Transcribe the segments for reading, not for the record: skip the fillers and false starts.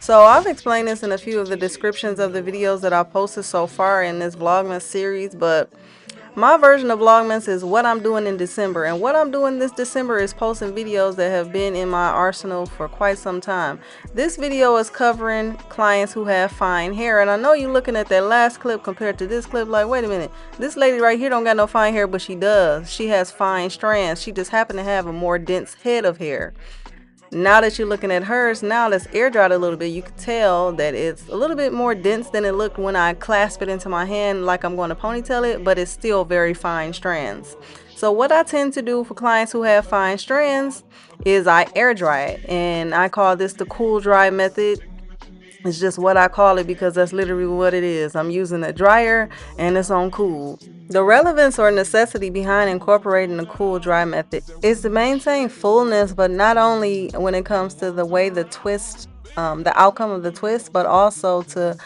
So I've explained this in a few of the descriptions of the videos that I've posted so far in this Vlogmas series, but my version of Vlogmas is what I'm doing in December. And what I'm doing this December is posting videos that have been in my arsenal for quite some time. This video is covering clients who have fine hair. And I know you're looking at that last clip compared to this clip like, wait a minute, this lady right here don't got no fine hair, but she does. She has fine strands. She just happens to have a more dense head of hair. Now that you're looking at hers, now that's air dried a little bit, you can tell that it's a little bit more dense than it looked when I clasp it into my hand like I'm going to ponytail it, but it's still very fine strands. So what I tend to do for clients who have fine strands is I air dry it, and I call this the cool dry method. It's just what I call it because that's literally what it is. I'm using a dryer and it's on cool. The relevance or necessity behind incorporating the cool dry method is to maintain fullness, but not only when it comes to the way the twist, the outcome of the twist, but also to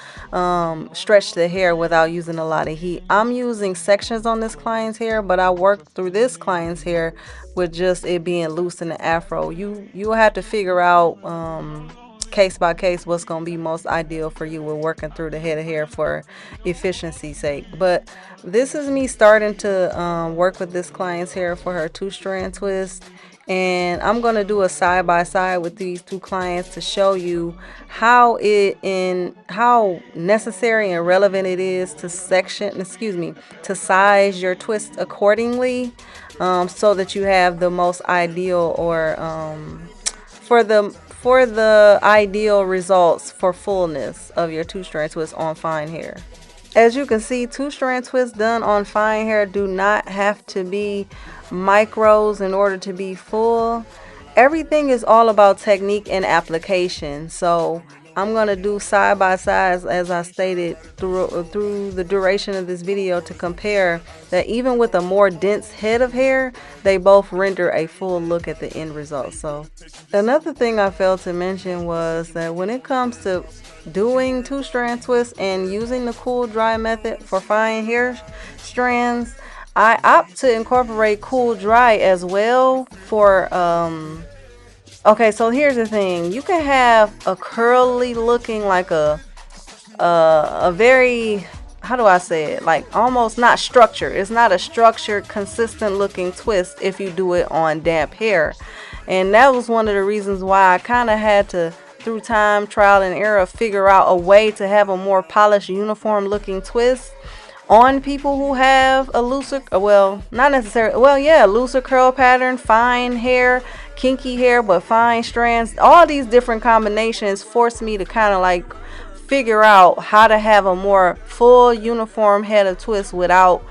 stretch the hair without using a lot of heat. I'm using sections on this client's hair, but I worked through this client's hair with just it being loose in the afro. You'll have to figure out case by case what's going to be most ideal for you. We're working through the head of hair for efficiency's sake, but this is me starting to work with this client's hair for her 2-strand twist, and I'm going to do a side by side with these two clients to show you how necessary and relevant it is to to size your twist accordingly, so that you have the most ideal or for the ideal results for fullness of your 2-strand twist on fine hair. As you can see, 2-strand twists done on fine hair do not have to be micros in order to be full. Everything is all about technique and application. So I'm going to do side by sides, as I stated, through the duration of this video, to compare that even with a more dense head of hair, they both render a full look at the end result. So another thing I failed to mention was that when it comes to doing 2-strand twists and using the cool dry method for fine hair strands, I opt to incorporate cool dry as well for okay, so here's the thing. You can have a curly looking, like a very, how do I say it? Like almost not structured. It's not a structured, consistent looking twist if you do it on damp hair. And that was one of the reasons why I kind of had to, through time, trial and error, figure out a way to have a more polished, uniform looking twist on people who have a looser, well, not necessarily, well, yeah, looser curl pattern, fine hair, kinky hair, but fine strands. All these different combinations forced me to kind of like figure out how to have a more full uniform head of twist without,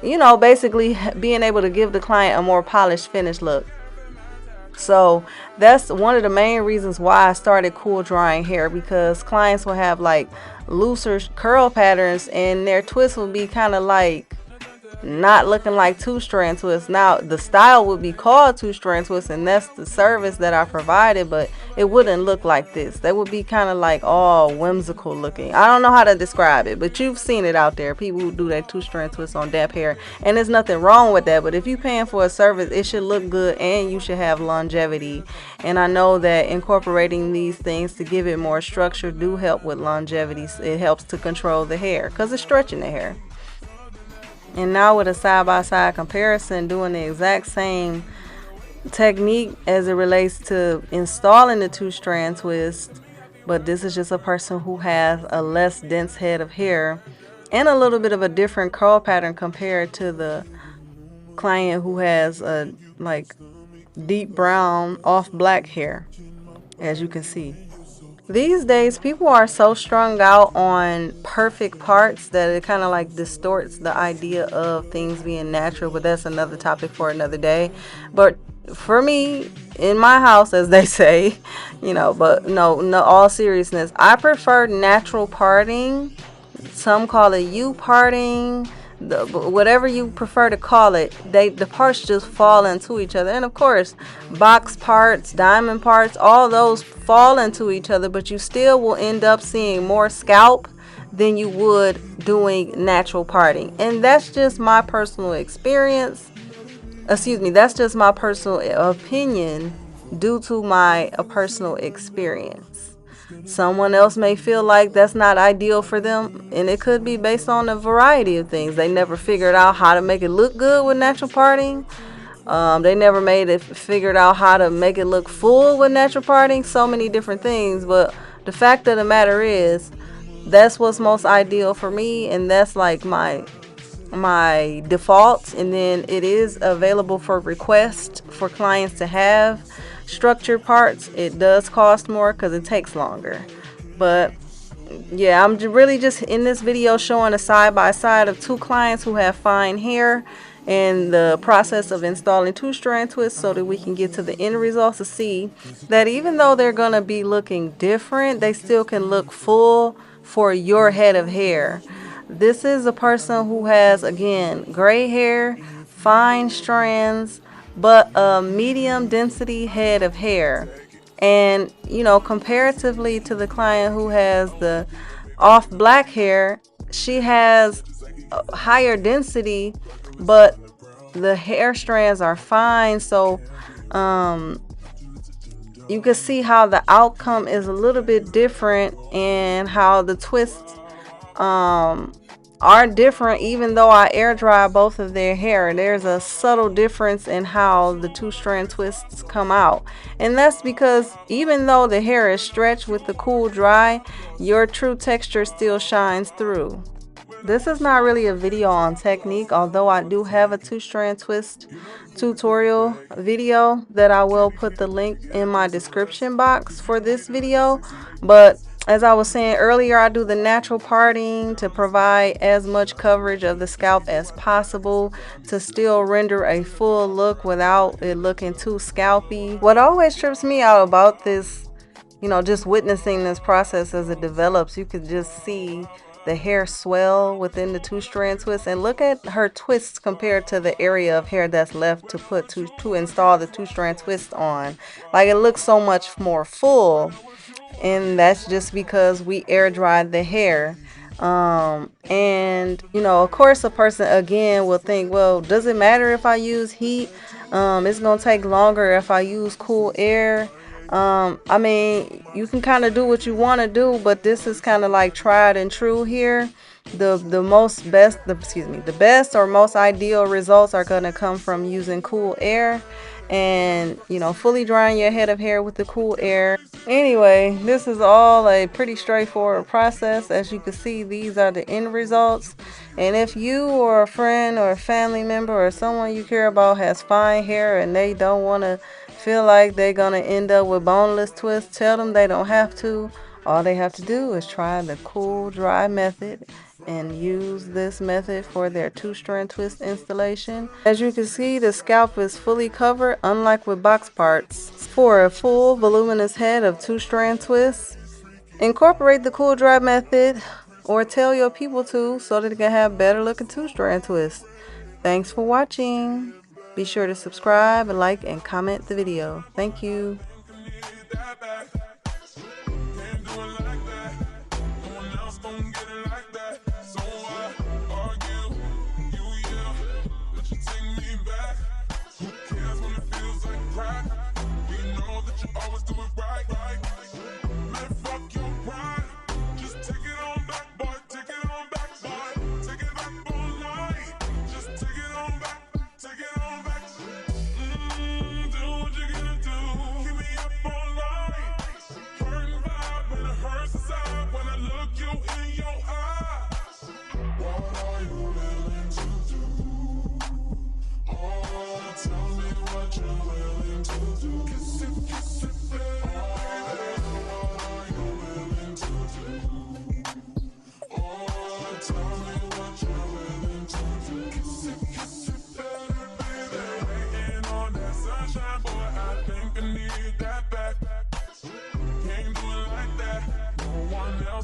basically being able to give the client a more polished finished look. So that's one of the main reasons why I started cool drying hair, because clients will have like looser curl patterns and their twist will be kind of like not looking like 2-strand twists. Now the style would be called 2-strand twists, and that's the service that I provided, but it wouldn't look like this. That would be kind of like all whimsical looking. I don't know how to describe it, but you've seen it out there, people who do that 2-strand twist on damp hair, and there's nothing wrong with that. But if you're paying for a service, it should look good and you should have longevity. And I know that incorporating these things to give it more structure do help with longevity. It helps to control the hair because it's stretching the hair. And now with a side-by-side comparison, doing the exact same technique as it relates to installing the 2-strand twist, but this is just a person who has a less dense head of hair and a little bit of a different curl pattern compared to the client who has a like deep brown off black hair, as you can see. These days, people are so strung out on perfect parts that it kind of like distorts the idea of things being natural, but that's another topic for another day. But for me, in my house, as they say, but no, all seriousness, I prefer natural parting. Some call it U-parting. Whatever you prefer to call it, the parts just fall into each other. And of course, box parts, diamond parts, all those fall into each other, but you still will end up seeing more scalp than you would doing natural parting. And that's just my personal experience. That's just my personal opinion due to my personal experience. Someone else may feel like that's not ideal for them, and it could be based on a variety of things. They never figured out how to make it look good with natural parting. They never figured out how to make it look full with natural parting. So many different things, but the fact of the matter is, that's what's most ideal for me, and that's like my default. And then it is available for request for clients to have structured parts. It does cost more because it takes longer, but yeah, I'm really just in this video showing a side by side of two clients who have fine hair and the process of installing 2-strand twists, so that we can get to the end results to see that even though they're going to be looking different, they still can look full for your head of hair. This is a person who has, again, gray hair, fine strands, but a medium density head of hair. And, you know, comparatively to the client who has the off black hair, she has a higher density, but the hair strands are fine. So you can see how the outcome is a little bit different, and how the twists are different. Even though I air dry both of their hair, there's a subtle difference in how the 2-strand twists come out. And that's because even though the hair is stretched with the cool dry, your true texture still shines through. This is not really a video on technique, although I do have a 2-strand twist tutorial video that I will put the link in my description box for this video. But as I was saying earlier, I do the natural parting to provide as much coverage of the scalp as possible to still render a full look without it looking too scalpy. What always trips me out about this, you know, just witnessing this process as it develops, you could just see the hair swell within the 2-strand twist, and look at her twists compared to the area of hair that's left to install the 2-strand twist on. Like, it looks so much more full, and that's just because we air dried the hair. And you know, of course, a person again will think, well, does it matter if I use heat? It's gonna take longer if I use cool air. I mean, you can kind of do what you want to do, but this is kind of like tried and true here. The best or most ideal results are going to come from using cool air, and, you know, fully drying your head of hair with the cool air. Anyway, this is all a pretty straightforward process. As you can see, these are the end results. And if you or a friend or a family member or someone you care about has fine hair and they don't want to feel like they're going to end up with boneless twists, tell them they don't have to. All they have to do is try the cool dry method and use this method for their 2-strand twist installation. As you can see, the scalp is fully covered, unlike with box parts. For a full voluminous head of 2-strand twists, incorporate the cool dry method, or tell your people to, so that they can have better looking 2-strand twists. Thanks for watching. Be sure to subscribe and like and comment the video. Thank you.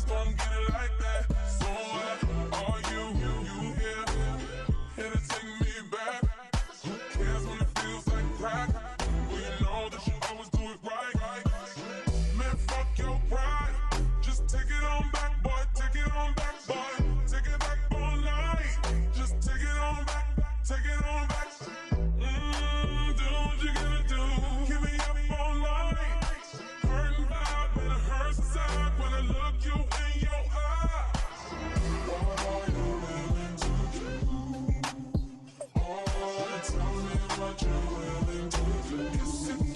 Gonna get it like that. So are you here? Here to take me back. Who cares when it feels like crack? Well, you know that you always do it right. Man, fuck your pride. Just take it on back, boy. Take it on back, boy. Take it back all night. Just take it on back. Take it on back. Do what you gotta do. Keep me up all night. Hurting vibe, and it hurts inside. what you're willing to do. Yes,